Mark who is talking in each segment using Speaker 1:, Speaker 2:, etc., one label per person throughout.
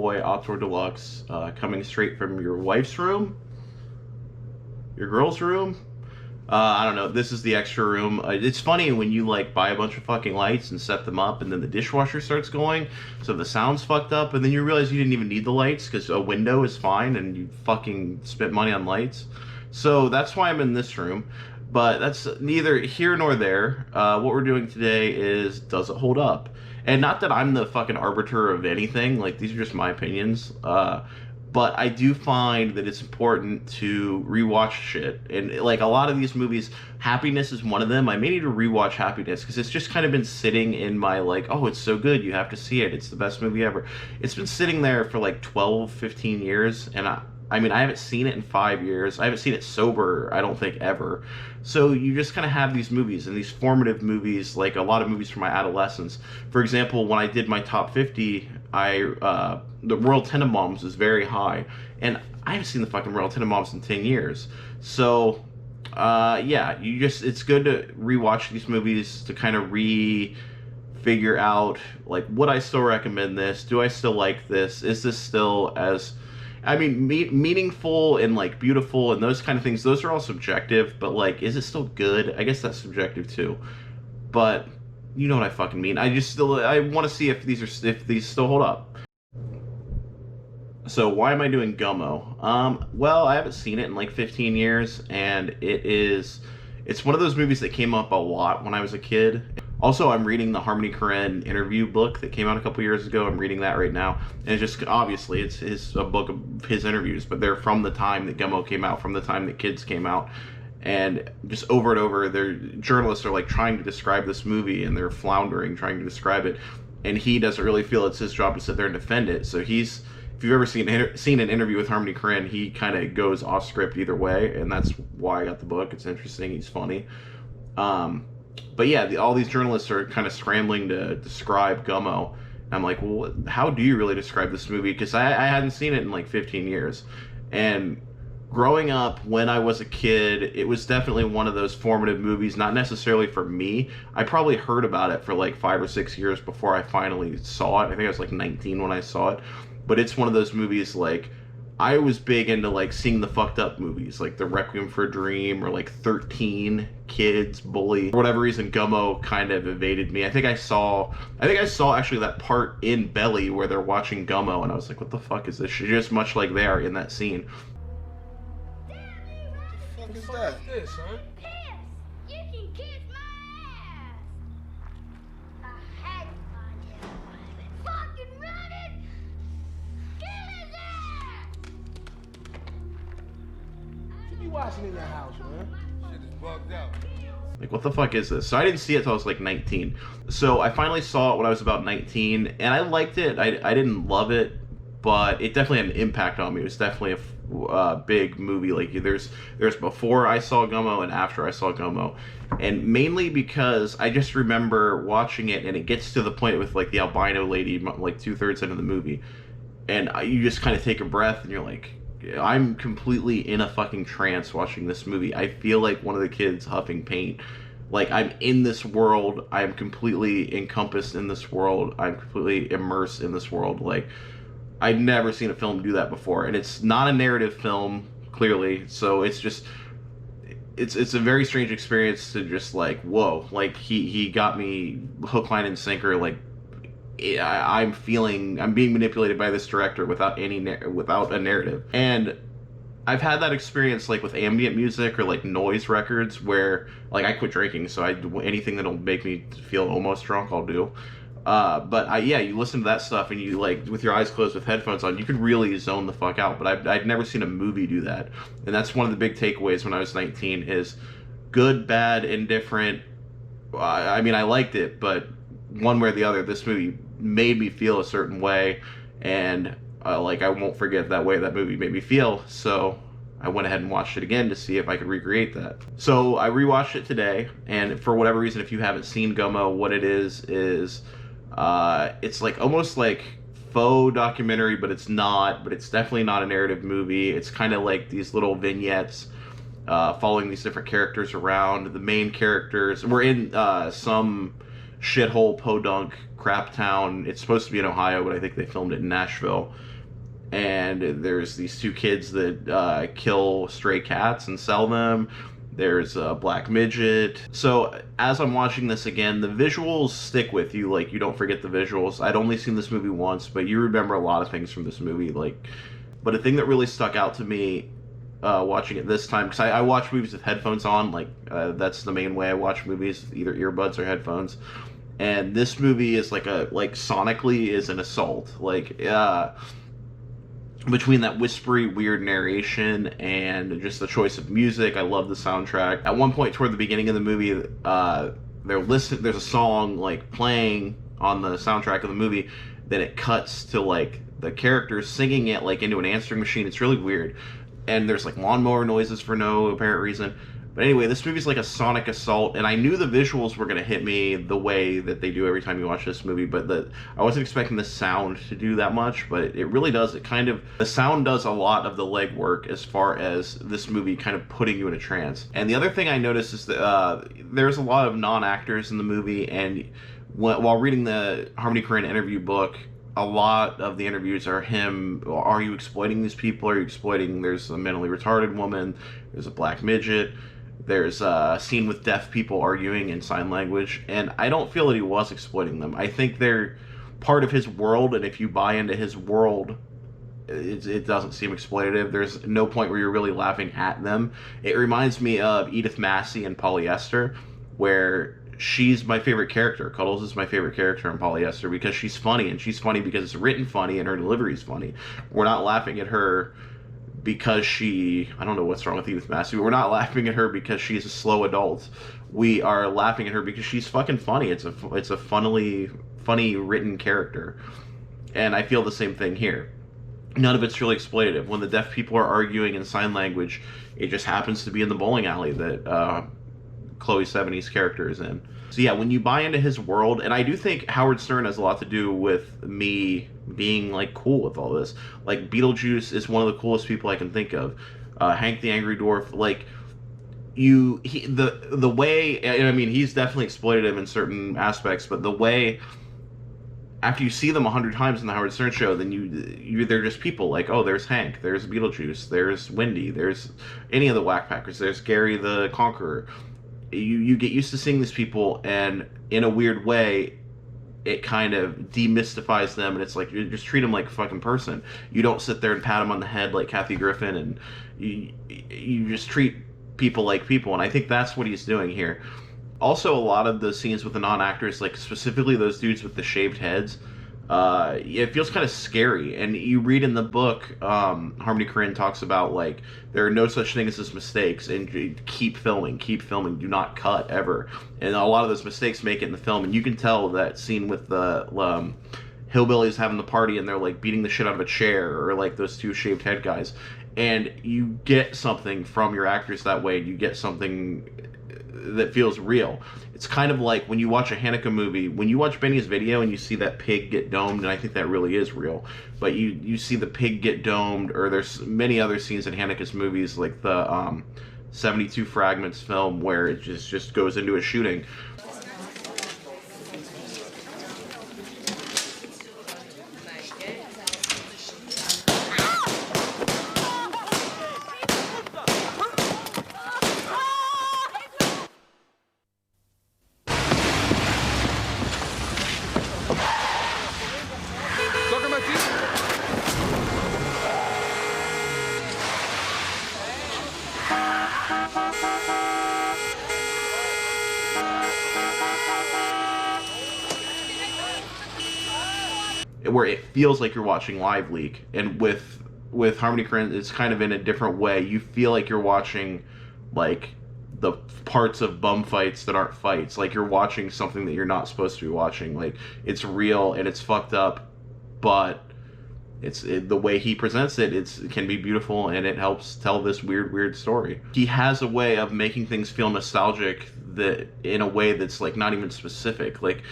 Speaker 1: Boy Outdoor Deluxe, coming straight from your wife's room, your girl's room. I don't know. This is the extra room. It's funny when you like buy a bunch of fucking lights and set them up, and then the dishwasher starts going, so the sound's fucked up, and then you realize you didn't even need the lights because a window is fine, and you fucking spent money on lights. So that's why I'm in this room. But that's neither here nor there. What we're doing today is, does it hold up? And not that I'm the fucking arbiter of anything. Like, these are just my opinions. But I do find that it's important to rewatch shit. And like a lot of these movies, Happiness is one of them. I may need to rewatch Happiness because it's just kind of been sitting in my like, oh, it's so good, you have to see it. It's the best movie ever. It's been sitting there for like 12, 15 years. And I mean, I haven't seen it in 5 years. I haven't seen it sober, I don't think, ever. So you just kind of have these movies and these formative movies, like a lot of movies from my adolescence. For example, when I did my top 50, the Royal Tenenbaums is very high. And I haven't seen the fucking Royal Tenenbaums in 10 years. So, yeah, it's good to rewatch these movies to kind of figure out, like, would I still recommend this? Do I still like this? Is this still as... I mean, meaningful and like beautiful and those kind of things, those are all subjective, but like, is it still good? I guess that's subjective too. But you know what I fucking mean. I want to see if these still hold up. So why am I doing Gummo? Well, I haven't seen it in like 15 years, and it's one of those movies that came up a lot when I was a kid. Also, I'm reading the Harmony Korine interview book that came out a couple years ago. I'm reading that right now. And it's just, obviously, it's a book of his interviews, but they're from the time that Gummo came out, from the time that Kids came out. And just over and over, their journalists are like trying to describe this movie, and they're floundering, trying to describe it. And he doesn't really feel it's his job to sit there and defend it. So if you've ever seen an interview with Harmony Korine, he kind of goes off script either way, and that's why I got the book. It's interesting. He's funny. But yeah, all these journalists are kind of scrambling to describe Gummo. And I'm like, well, how do you really describe this movie? Because I hadn't seen it in like 15 years. And growing up, when I was a kid, it was definitely one of those formative movies, not necessarily for me. I probably heard about it for like 5 or 6 years before I finally saw it. I think I was like 19 when I saw it. But it's one of those movies, like, I was big into like seeing the fucked up movies, like the Requiem for a Dream or like 13, Kids, Bully. For whatever reason, Gummo kind of evaded me. I think I saw actually that part in Belly where they're watching Gummo, and I was like, what the fuck is this shit? Just much like they are in that scene.
Speaker 2: What the fuck is this, huh?
Speaker 3: You can kiss my ass. I had to find him. Fucking run it. Kill his ass.
Speaker 2: What you watching in your house, man?
Speaker 4: Shit is bugged out.
Speaker 1: Like, what the fuck is this? So I didn't see it till I was like 19. So I finally saw it when I was about 19, and I liked it. I didn't love it, but it definitely had an impact on me. It was definitely a big movie. Like, there's before I saw Gummo and after I saw Gummo, and mainly because I just remember watching it, and it gets to the point with like the albino lady like 2/3 into the movie, and you just kind of take a breath, and you're like, I'm completely in a fucking trance watching this movie. I feel like one of the kids huffing paint. Like, I'm in this world. I'm completely encompassed in this world. I'm completely immersed in this world. Like, I've never seen a film do that before. And it's not a narrative film, clearly. So it's just, it's a very strange experience to just like, whoa. Like, he got me hook, line, and sinker. Like, I'm being manipulated by this director without a narrative. And I've had that experience like with ambient music or like noise records where like I quit drinking, so anything that'll make me feel almost drunk I'll do. But yeah, you listen to that stuff and you like with your eyes closed with headphones on, you could really zone the fuck out. But I'd never seen a movie do that, and that's one of the big takeaways when I was 19 is good, bad, indifferent. I mean, I liked it, but one way or the other, this movie made me feel a certain way, and like I won't forget that way that movie made me feel. So I went ahead and watched it again to see if I could recreate that. So I rewatched it today, and for whatever reason, if you haven't seen Gummo, what it is it's like almost like faux documentary, but it's not. But it's definitely not a narrative movie. It's kind of like these little vignettes following these different characters around. The main characters, we're in some shithole podunk crap town. It's supposed to be in Ohio, but I think they filmed it in Nashville. and there's these two kids that kill stray cats and sell them. There's a black midget. So as I'm watching this again, the visuals stick with you. Like, you don't forget the visuals. I'd only seen this movie once, but you remember a lot of things from this movie. Like, but a thing that really stuck out to me watching it this time, because I watch movies with headphones on. Like, that's the main way I watch movies, either earbuds or headphones. And this movie is like sonically is an assault. Like, between that whispery, weird narration and just the choice of music, I love the soundtrack. At one point toward the beginning of the movie, there's a song like playing on the soundtrack of the movie. Then it cuts to like the characters singing it like into an answering machine. It's really weird. And there's like lawnmower noises for no apparent reason. But anyway, this movie's like a sonic assault, and I knew the visuals were going to hit me the way that they do every time you watch this movie, but I wasn't expecting the sound to do that much, but it really does. The sound does a lot of the legwork as far as this movie kind of putting you in a trance. And the other thing I noticed is that there's a lot of non-actors in the movie, and while reading the Harmony Korine interview book, a lot of the interviews are him. Are you exploiting these people? Are you exploiting? There's a mentally retarded woman. There's a black midget. There's a scene with deaf people arguing in sign language, and I don't feel that he was exploiting them. I think they're part of his world, and if you buy into his world, it doesn't seem exploitative. There's no point where you're really laughing at them. It reminds me of Edith Massey in Polyester, where she's my favorite character. Cuddles is my favorite character in Polyester because she's funny, and she's funny because it's written funny and her delivery is funny. We're not laughing at her because I don't know what's wrong with Edith Massey. We're not laughing at her because she's a slow adult. We are laughing at her because she's fucking funny. It's a funny written character. And I feel the same thing here. None of it's really exploitative. When the deaf people are arguing in sign language, it just happens to be in the bowling alley that Chloe Sevigny's character is in. So yeah, when you buy into his world, and I do think Howard Stern has a lot to do with me being like cool with all this. Like, Beetlejuice is one of the coolest people I can think of. Hank the Angry Dwarf, like, the way, I mean, he's definitely exploitative in certain aspects, but the way, after you see them 100 times in the Howard Stern show, then they're just people. Like, oh, there's Hank, there's Beetlejuice, there's Wendy, there's any of the Whack Packers, there's Gary the Conqueror. You get used to seeing these people, and in a weird way, it kind of demystifies them, and it's like, you just treat them like a fucking person. You don't sit there and pat them on the head like Kathy Griffin, and you just treat people like people, and I think that's what he's doing here. Also, a lot of the scenes with the non-actors, like specifically those dudes with the shaved heads, it feels kind of scary. And you read in the book, Harmony Korine talks about, like, there are no such things as mistakes, and keep filming, do not cut ever. And a lot of those mistakes make it in the film, and you can tell that scene with the hillbillies having the party and they're like beating the shit out of a chair, or like those two shaved head guys, and you get something from your actors that way. You get something that feels real. It's kind of like when you watch a Haneke movie, when you watch Benny's Video and you see that pig get domed, and I think that really is real, but you see the pig get domed, or there's many other scenes in Haneke's movies, like the 72 Fragments film, where it just goes into a shooting. Where it feels like you're watching Live Leak, and with Harmony Korine, it's kind of in a different way. You feel like you're watching like the parts of bum fights that aren't fights, like you're watching something that you're not supposed to be watching. Like, it's real and it's fucked up, but the way he presents it, it can be beautiful, and it helps tell this weird story. He has a way of making things feel nostalgic, that in a way that's like not even specific. Like,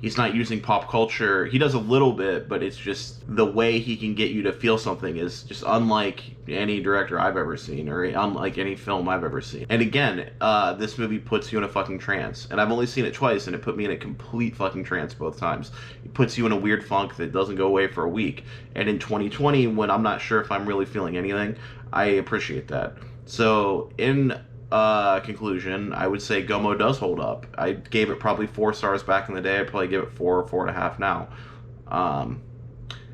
Speaker 1: He's not using pop culture. He does a little bit, but it's just the way he can get you to feel something is just unlike any director I've ever seen, or unlike any film I've ever seen. And again, this movie puts you in a fucking trance. And I've only seen it twice, and it put me in a complete fucking trance both times. It puts you in a weird funk that doesn't go away for a week. And in 2020, when I'm not sure if I'm really feeling anything, I appreciate that. So, in conclusion, I would say Gummo does hold up. I gave it probably 4 stars back in the day. I'd probably give it 4 or 4.5 now.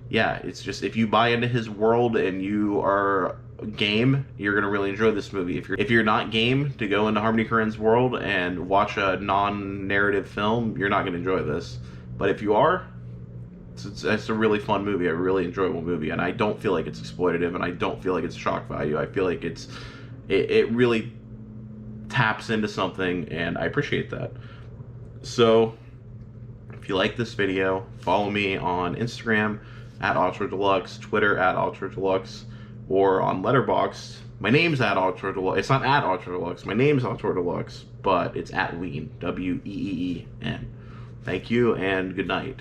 Speaker 1: Yeah, it's just, if you buy into his world and you are game, you're gonna really enjoy this movie. If you're not game to go into Harmony Korine's world and watch a non-narrative film, you're not gonna enjoy this. But if you are, it's a really fun movie, a really enjoyable movie, and I don't feel like it's exploitative, and I don't feel like it's shock value. I feel like it really taps into something, and I appreciate that. So if you like this video, follow me on Instagram at Ultra Deluxe, Twitter at Ultra Deluxe, or on Letterboxd. My name's at Ultra Deluxe. It's not at Ultra Deluxe. My name's Ultra Deluxe, but it's at Ween, Ween. Thank you and good night.